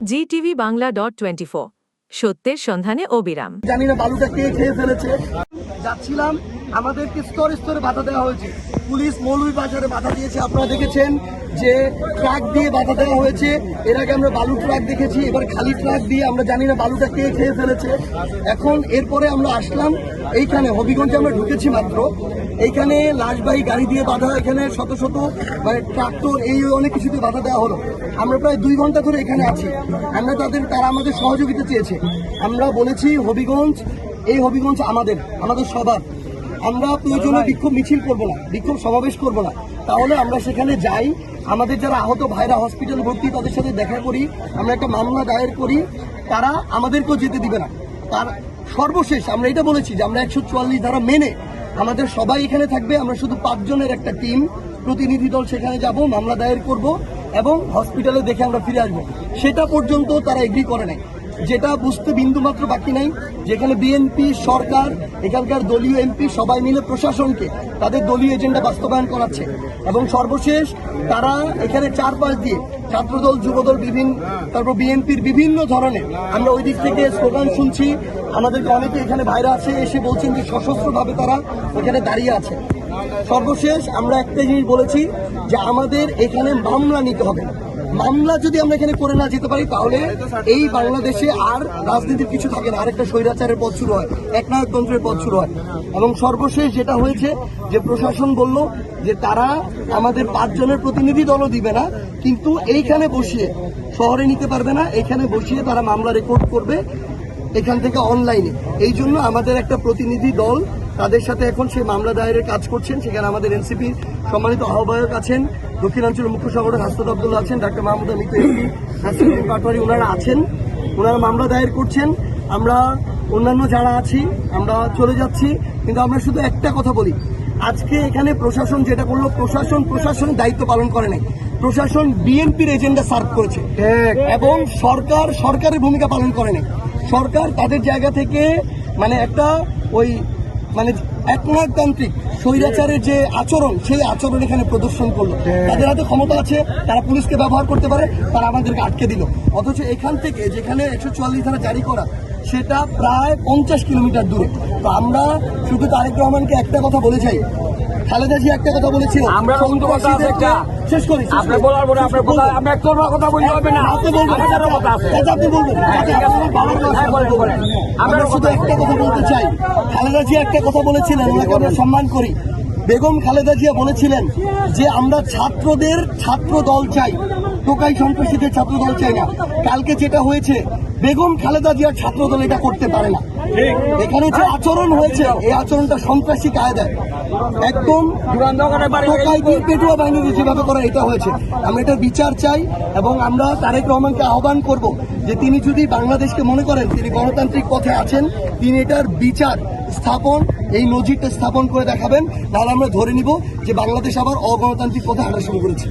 Zee TV বাংলা.24 সত্যের সন্ধানে অবিরাম। জানি না বালুটা কে খেয়ে ফেলেছে। যাচ্ছিলাম, আমাদেরকে স্তরে স্তরে বাধা দেওয়া হয়েছে। পুলিশ মৌলভীবাজারে বাধা দিয়েছে, আপনারা দেখেছেন যে ট্রাক দিয়ে বাধা দেওয়া হয়েছে। এর আগে আমরা বালু ট্রাক দেখেছি, এবার খালি ট্রাক দিয়ে। আমরা জানি না বালুটা কে খেয়ে ফেলেছে। এখন এরপরে আমরা আসলাম এইখানে হবিগঞ্জে, আমরা ঢুকেছি মাত্র। এইখানে লাশবাহী গাড়ি দিয়ে বাধা, এখানে শত শত মানে ট্রাক্টর, এই অনেক কিছুতে বাধা দেওয়া হলো। আমরা প্রায় 2 ঘন্টা ধরে এখানে আছি। তারা আমাদের সহযোগিতা চেয়েছে। আমরা বলেছি হবিগঞ্জ, এই হবিগঞ্জ আমাদের সবার। আমরা প্রয়োজনে বিক্ষোভ মিছিল করবো না, বিক্ষোভ সমাবেশ করবো না। তাহলে আমরা সেখানে যাই, আমাদের যারা আহত ভাইরা হসপিটাল ভর্তি, তাদের সাথে দেখা করি, আমরা একটা মামলা দায়ের করি। তারা আমাদেরকেও যেতে দিবে না। তার সর্বশেষ আমরা এটা বলেছি যে আমরা 144 ধারা মেনে আমাদের সবাই এখানে থাকবে। আমরা শুধু 5 জনের একটা টিম, প্রতিনিধি দল সেখানে যাব, মামলা দায়ের করব এবং হসপিটালে দেখে আমরা ফিরে আসবো। সেটা পর্যন্ত তারা এগ্রি করে নাই। যেটা বুঝতে বিন্দুমাত্র বাকি নাই, যেখানে বিএনপি সরকার, এখানকার দলীয় এমপি সবাই মিলে প্রশাসনকে তাদের দলীয় এজেন্ডা বাস্তবায়ন করাচ্ছে। এবং সর্বশেষ তারা এখানে চারপাশ দিয়ে ছাত্রদল, যুবদল, তারপর বিএনপির বিভিন্ন ধরনের, আমরা ওই দিক থেকে স্লোগান শুনছি। আমাদেরকে অনেকে এখানে ভাইরা আছে, এসে বলছেন যে সশস্ত্রভাবে তারা এখানে দাঁড়িয়ে আছে। সর্বশেষ আমরা একটা জিনিস বলেছি যে আমাদের এখানে মামলা নিতে হবে। মামলা যদি আমরা এখানে করে না যেতে পারি, তাহলে এই বাংলাদেশে আর রাজনীতির কিছু থাকে না। আরেকটা স্বৈরাচারের পথ শুরু হয়, একনায়কতন্ত্রের পথ শুরু হয়। এবং সর্বশেষ যেটা হয়েছে যে প্রশাসন বলল যে তারা আমাদের 5 জনের প্রতিনিধি দলও দিবে না, কিন্তু এইখানে বসিয়ে, শহরে নিতে পারবে না, এখানে বসিয়ে তারা মামলা রেকর্ড করবে এখান থেকে অনলাইনে। এই জন্য আমাদের একটা প্রতিনিধি দল তাদের সাথে এখন সেই মামলা দায়েরের কাজ করছেন। সেখানে আমাদের এনসিপি সম্মানিত আহ্বায়ক আছেন, দক্ষিণাঞ্চলের মুখ্য সংগঠক হাসনাত আব্দুল্লাহ আছেন, ডাক্তার মাহমুদ আমিত এমপি, নাসিরুদ্দিন পাটোয়ারি, ওনারা আছেন। ওনারা মামলা দায়ের করছেন। আমরা অন্যান্য যারা আছি আমরা চলে যাচ্ছি। কিন্তু আমরা শুধু একটা কথা বলি, আজকে এখানে প্রশাসন যেটা করলো, প্রশাসনের দায়িত্ব পালন করে নাই। প্রশাসন বিএনপির এজেন্ডা সার্ভ করেছে এবং সরকারের ভূমিকা পালন করে নাই। সরকার তাদের জায়গা থেকে মানে একটা একনায়কতান্ত্রিক স্বৈরাচারের যে আচরণ, সেই আচরণ এখানে প্রদর্শন করলো। তাদের হাতে ক্ষমতা আছে, তারা পুলিশকে ব্যবহার করতে পারে, তারা আমাদেরকে আটকে দিল। অথচ এখান থেকে যেখানে 144 ধারা জারি করা, সেটা প্রায় 50 কিলোমিটার দূরে। তো আমরা শুধু তারেক রহমানকে একটা কথা বলে যাই, খালেদা জি একটা কথা বলেছিল, শেষ করি, আমরা শুধু একটা কথা বলতে চাই। খালেদা জি একটা কথা বলেছিলেন, ওনাকে আমরা সম্মান করি। বেগম খালেদা জিয়া বলেছিলেন যে আমরা ছাত্র দল চাই, টোকাই সন্ত্রাসীদের ছাত্র দল চাই না। কালকে যেটা হয়েছে, বেগম খালেদা জিয়ার ছাত্র দল এটা করতে পারে না। এখানে যে আচরণ হয়েছে, এই আচরণটা সন্ত্রাসী কায়দায়, একদম টোকাই দিয়ে পেটুয়া বাহিনী যেভাবে করা, এটা হয়েছে। আমরা এটার বিচার চাই এবং আমরা তারেক রহমানকে আহ্বান করব যে তিনি যদি বাংলাদেশকে মনে করেন তিনি গণতান্ত্রিক পথে আছেন, তিনি এটার বিচার স্থাপন, এই নজিরটা স্থাপন করে দেখাবেন। তাহলে আমরা ধরে নিব যে বাংলাদেশ আবার অগণতান্ত্রিক পথে হাঁটা শুরু করেছে।